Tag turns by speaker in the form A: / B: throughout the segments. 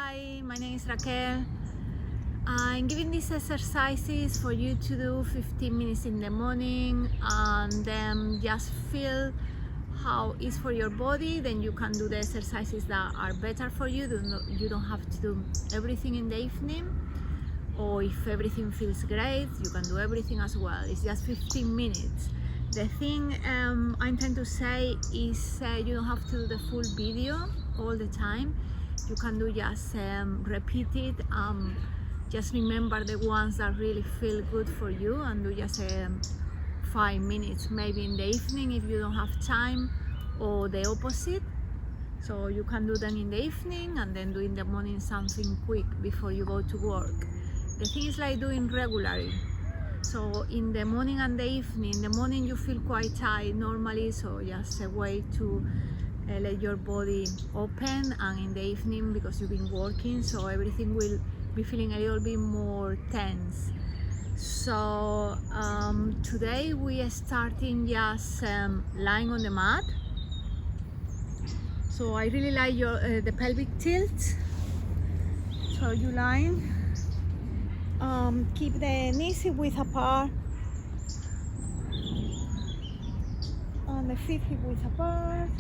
A: Hi, my name is Raquel. I'm giving these exercises for you to do 15 minutes in the morning and then just feel how it's for your body. Then you can do the exercises that are better for you. You don't have to do everything in the evening, or if everything feels great, you can do everything as well. It's just 15 minutes. The thing I'm trying to say is you don't have to do the full video all the time. You can do just repeat it. Just remember the ones that really feel good for you and do just 5 minutes, maybe in the evening if you don't have time, or the opposite. So you can do them in the evening and then do in the morning something quick before you go to work. The thing is like doing regularly. So in the morning and the evening, in the morning you feel quite tired normally, so just a way to let your body open, and in the evening, because you've been working, so everything will be feeling a little bit more tense. So today we are starting just lying on the mat. So I really like the pelvic tilt. So you lying, keep the knees hip width apart and the feet hip width apart,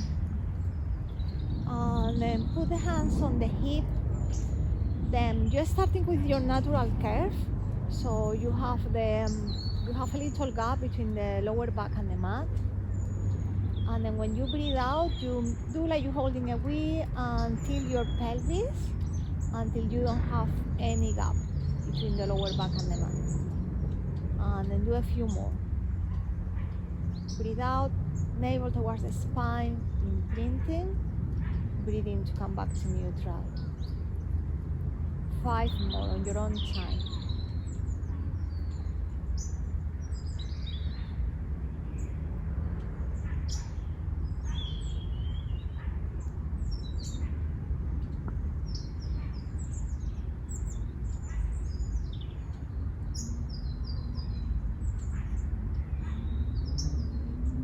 A: and then put the hands on the hip. Then you're starting with your natural curve, so you have a little gap between the lower back and the mat. And then when you breathe out, you do like you're holding a V until your pelvis, until you don't have any gap between the lower back and the mat. And then do a few more. Breathe out, navel towards the spine, imprinting. Breathe in to come back to neutral. 5 more on your own time.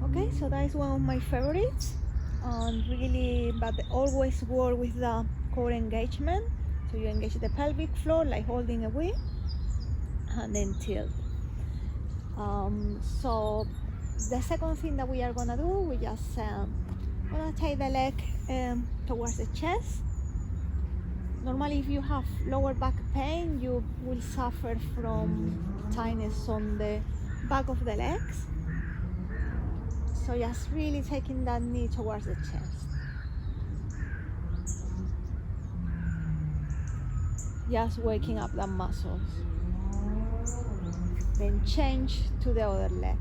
A: Okay, so that is one of my favorites, and really, but always work with the core engagement. So you engage the pelvic floor like holding a V, and then tilt. So the second thing that we are gonna do, we just gonna take the leg towards the chest. Normally, if you have lower back pain, you will suffer from tightness on the back of the legs. So just really taking that knee towards the chest. Just waking up the muscles. Then change to the other leg.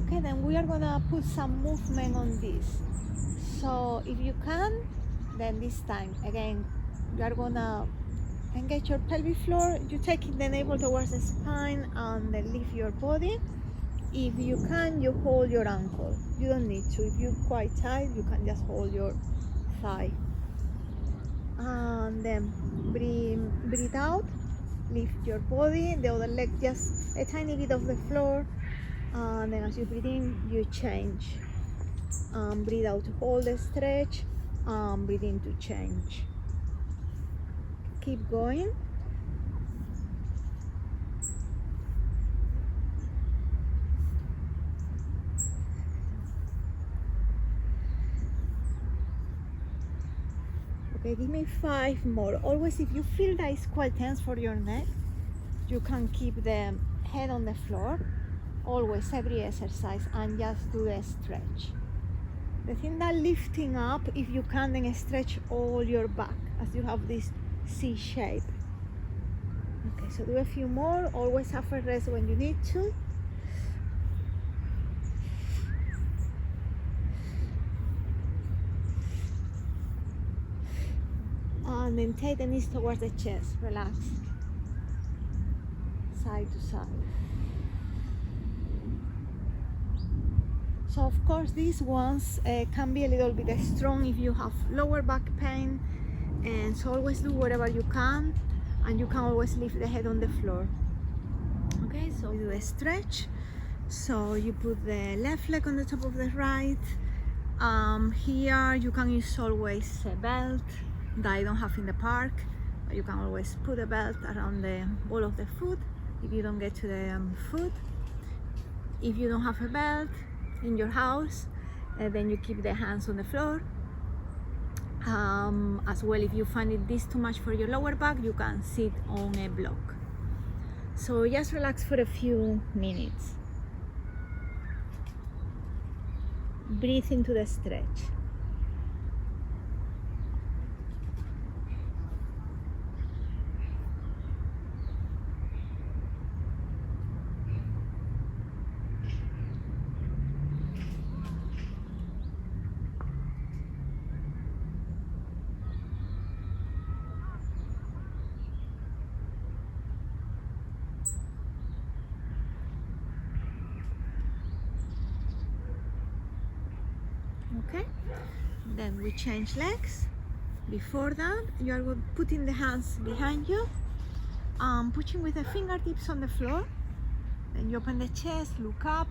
A: Okay, then we are gonna put some movement on this. So if you can, then this time, again, you are gonna engage your pelvic floor. You take the navel towards the spine and then lift your body. If you can, you hold your ankle. You don't need to. If you're quite tight, you can just hold your thigh. And then breathe out, lift your body, the other leg just a tiny bit off the floor. And then as you breathe in, you change. Breathe out to hold the stretch, breathe in to change. Keep going. Okay, give me 5 more. Always, if you feel that it's quite tense for your neck, you can keep the head on the floor, always, every exercise, and just do the stretch. The thing that lifting up, if you can, then stretch all your back as you have this C shape. Okay, so do a few more. Always have a rest when you need to. And then take the knees towards the chest. Relax. Side to side. So of course these ones can be a little bit strong if you have lower back pain, and so always do whatever you can. and you can always lift the head on the floor. Okay, so you do a stretch. So you put the left leg on the top of the right. Here you can use always a belt that I don't have in the park, but you can always put a belt around the ball of the foot if you don't get to the foot. If you don't have a belt in your house, then you keep the hands on the floor. As well, if you find this too much for your lower back, you can sit on a block. So just relax for a few minutes. Breathe into the stretch. Okay, then we change legs. Before that, you are putting the hands behind you, pushing with the fingertips on the floor. Then you open the chest, look up,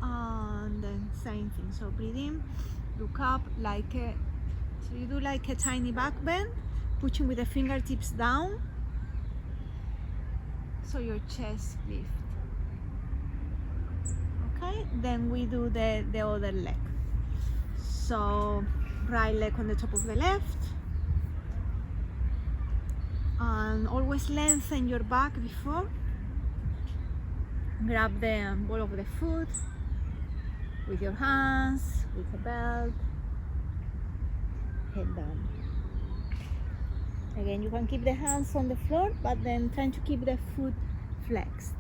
A: and then same thing. So breathe in, look up, so you do like a tiny back bend, pushing with the fingertips down, so your chest lifts. Okay, then we do the other leg. So right leg on the top of the left, and always lengthen your back before. Grab the ball of the foot with your hands, with a belt, head down. Again, you can keep the hands on the floor, but then trying to keep the foot flexed.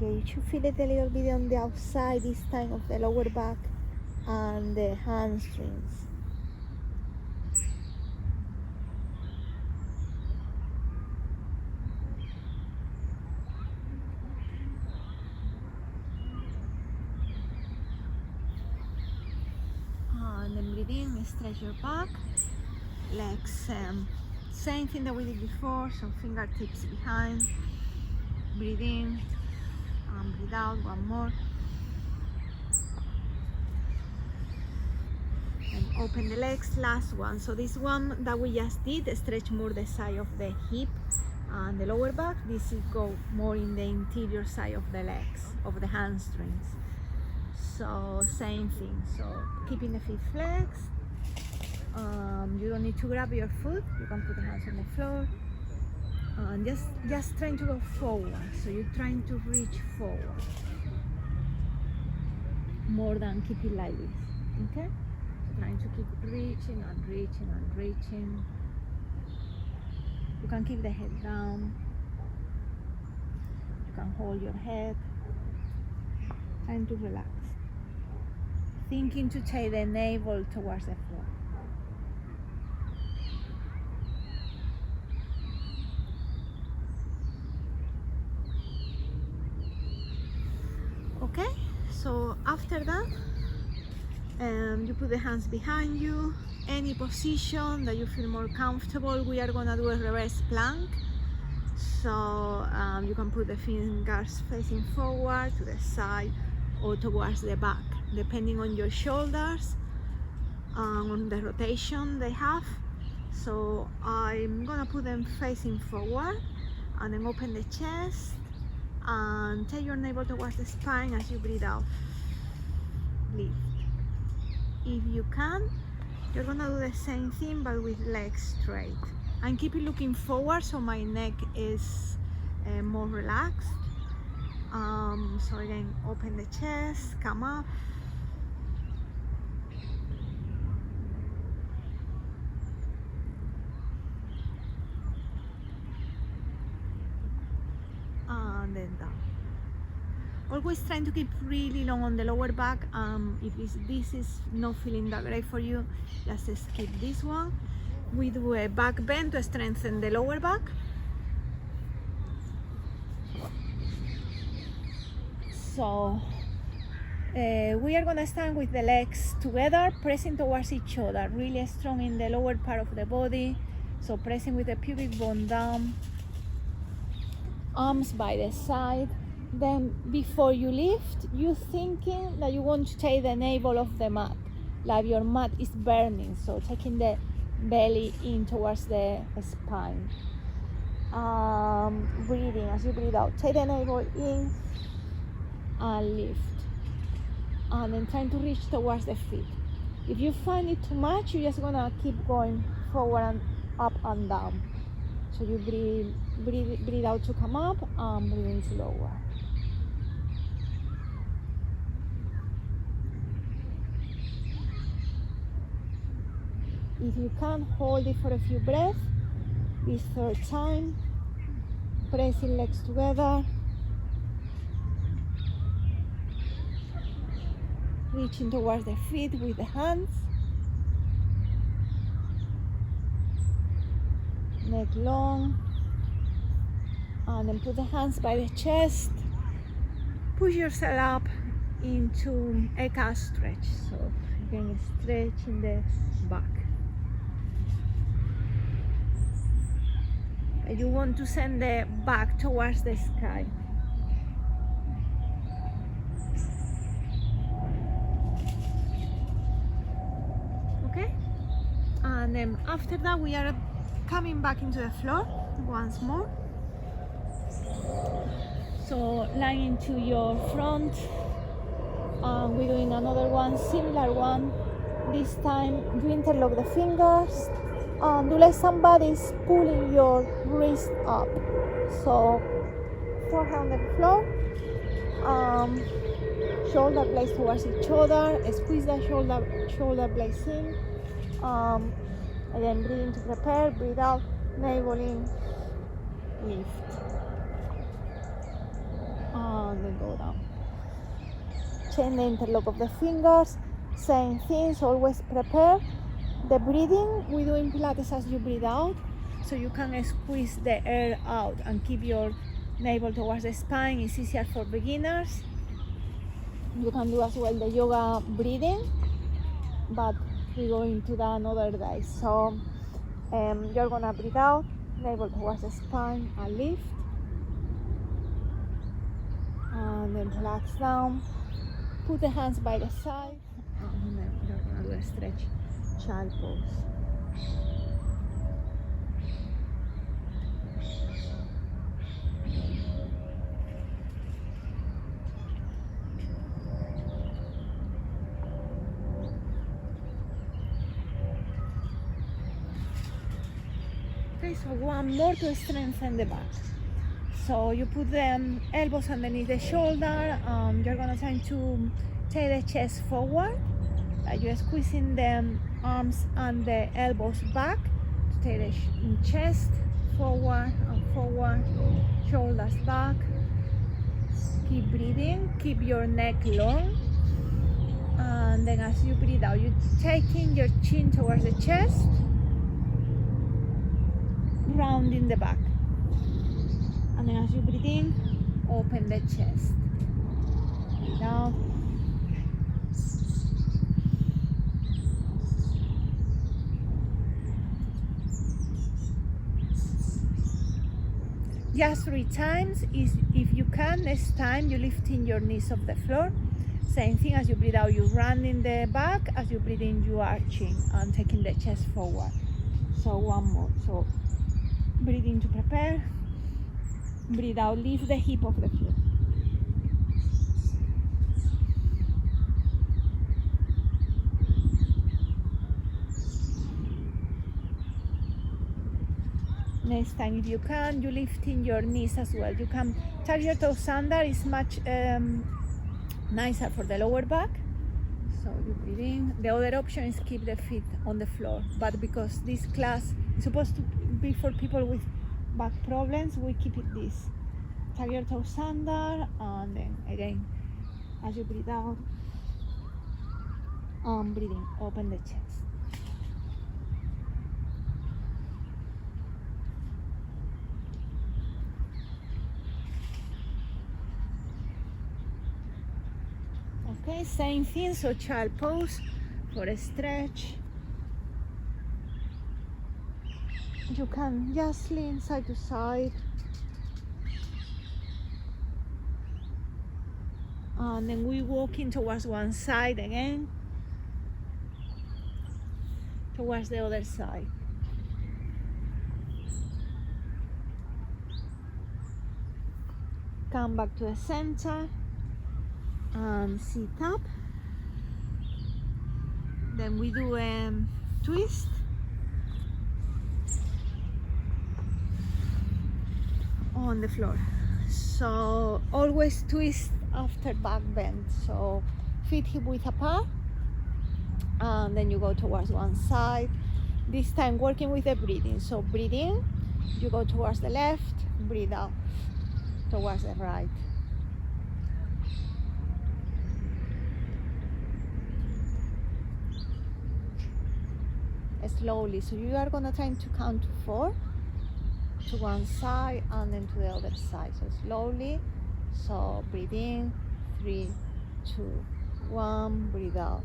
A: Okay, you should feel it a little bit on the outside this time of the lower back and the hamstrings. And then breathe in, stretch your back, legs, same thing that we did before, so fingertips behind, breathe in, and breathe out, one more. And open the legs, last one. So this one that we just did, stretch more the side of the hip and the lower back. This will go more in the interior side of the legs, of the hamstrings. So same thing, so keeping the feet flexed. You don't need to grab your foot, you can put the hands on the floor. And just trying to go forward, so you're trying to reach forward more than keep it like this, okay? So trying to keep reaching and reaching and reaching. You can keep the head down, you can hold your head, trying to relax, thinking to take the navel towards the floor. Okay, so after that, you put the hands behind you, any position that you feel more comfortable. We are gonna do a reverse plank. So you can put the fingers facing forward, to the side, or towards the back, depending on your shoulders, on the rotation they have. So I'm gonna put them facing forward, and then open the chest, and take your navel towards the spine as you breathe out. Lift. If you can, you're gonna do the same thing but with legs straight. And keep it looking forward so my neck is more relaxed. So again, open the chest, come up. And then down. always trying to keep really long on the lower back. If this is not feeling that great for you, just skip this one. We do a back bend to strengthen the lower back. So we are gonna stand with the legs together, pressing towards each other, really strong in the lower part of the body. So pressing with the pubic bone down, arms by the side. Then before you lift, you thinking that you want to take the navel of the mat, like your mat is burning. So taking the belly in towards the spine. Breathing as you breathe out. Take the navel in and lift. And then trying to reach towards the feet. If you find it too much, you're just gonna keep going forward and up and down. So you breathe out to come up and breathe in slower. If you can, hold it for a few breaths. This third time, pressing legs together. Reaching towards the feet with the hands. Neck long. And then put the hands by the chest. Push yourself up into a calf stretch. So you can stretch in the back. And you want to send the back towards the sky. Okay? And then after that we are coming back into the floor once more. So lying into your front, and we're doing another one, similar one. This time you interlock the fingers and do like somebody's pulling your wrist up. So forehead on the floor, shoulder blades towards each other, squeeze the shoulder blades in, and then breathe in to prepare, breathe out, navel in, lift, and then go down. Chain the interlock of the fingers, same things, always prepare. The breathing we do in Pilates as you breathe out, so you can squeeze the air out and keep your navel towards the spine. It's easier for beginners. You can do as well the yoga breathing, but we go into that another day. So you're gonna breathe out, navel towards the spine and lift, and then relax down. Put the hands by the side, and then you're gonna do a stretch, child pose. Okay, so one more to strengthen the back. So you put the elbows underneath the shoulder. You're gonna try to take the chest forward. You're squeezing the arms and the elbows back to take the chest forward and forward, shoulders back. Keep breathing, keep your neck long. And then as you breathe out, you're taking your chin towards the chest, rounding the back. And then as you breathe in, open the chest. Breathe out. Just 3 times. If you can, next time you lifting your knees off the floor. Same thing, as you breathe out, you rounding the back. As you breathe in, you arching and taking the chest forward. So one more. So breathe in to prepare. Breathe out, lift the hip off the floor. Next time, if you can, you lifting your knees as well. You can tuck your toes under. It's much nicer for the lower back. So you breathe in. The other option is keep the feet on the floor. But because this class is supposed to be for people with back problems, we keep it this. tuck your toes under, and then again, as you breathe out, breathing, open the chest. Okay, same thing, so child pose for a stretch. You can just lean side to side. And then we walking towards one side again, towards the other side. Come back to the center and sit up. Then we do a twist. On the floor. So always twist after back bend. So feet hip width apart, and then you go towards one side. This time working with the breathing. So breathe in, you go towards the left, breathe out towards the right. Slowly. So you are gonna try to count to 4 to one side and then to the other side. So slowly. So breathe in, 3, 2, 1, breathe out,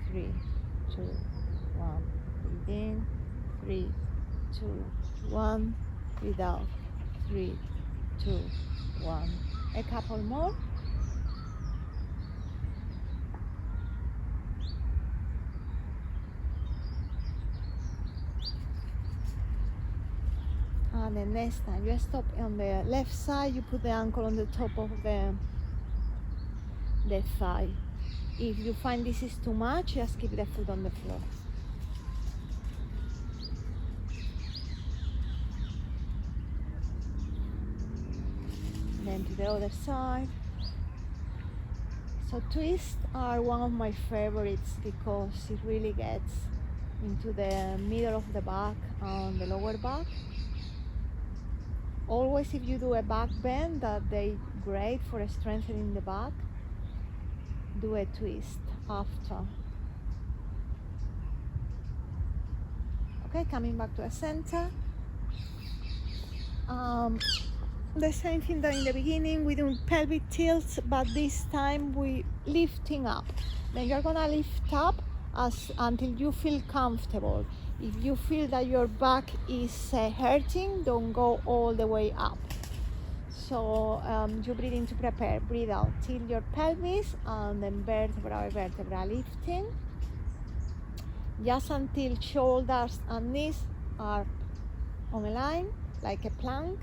A: 3, 2, 1, breathe in, 3, 2, 1, breathe out, 3, 2, 1. A couple more. And the next time you stop on the left side, you put the ankle on the top of the thigh. If you find this is too much, just keep the foot on the floor. Then to the other side. So twists are one of my favorites because it really gets into the middle of the back and the lower back. Always if you do a back bend, that they great for strengthening the back, do a twist after. Okay, coming back to the center. The same thing that in the beginning, we do pelvic tilts, but this time we lifting up. Then you're gonna lift up until you feel comfortable. If you feel that your back is hurting, don't go all the way up. So you breathe in to prepare, breathe out, tilt your pelvis, and then vertebra by vertebra lifting. Just until shoulders and knees are on a line, like a plank.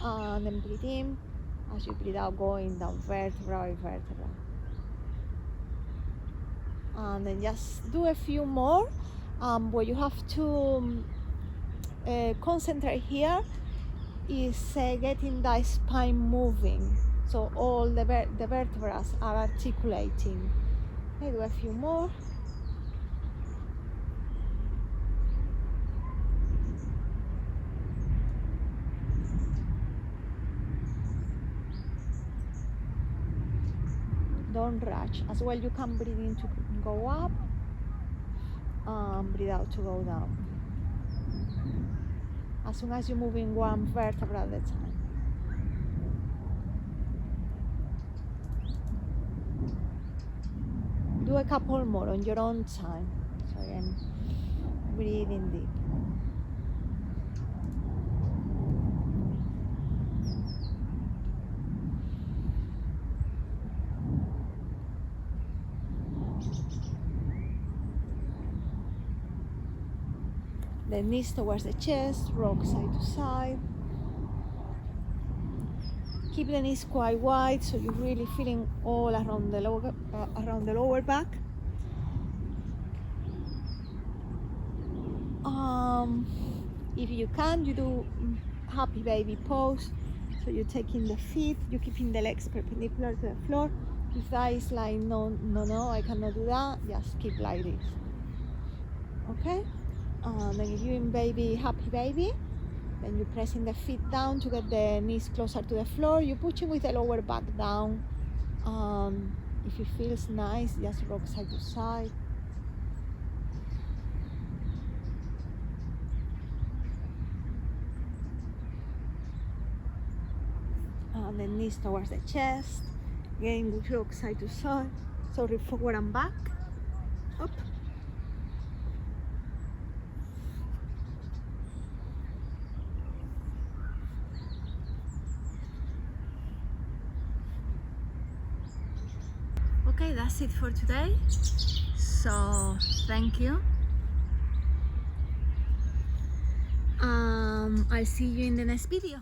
A: And then breathe in, as you breathe out, going down vertebra by vertebra. And then just do a few more. What you have to concentrate here is getting the spine moving, so all the vertebrae are articulating. Okay, do a few more. Don't rush. As well, you can breathe in to go up, breathe out to go down. As soon as you're moving one vertebra at a time. Do a couple more on your own time. So again, breathing deep. The knees towards the chest, rock side to side. Keep the knees quite wide so you're really feeling all around the lower back. If you can, you do happy baby pose. So you're taking the feet, you're keeping the legs perpendicular to the floor. If that is like, no, I cannot do that, just keep like this. Okay? And then if you're in happy baby, Then you're pressing the feet down to get the knees closer to the floor. You're pushing with the lower back down. If it feels nice, just rock side to side. And the knees towards the chest. Again, rock side to side. Sorry, forward and back. Up. Okay, that's it for today. So thank you. I'll see you in the next video.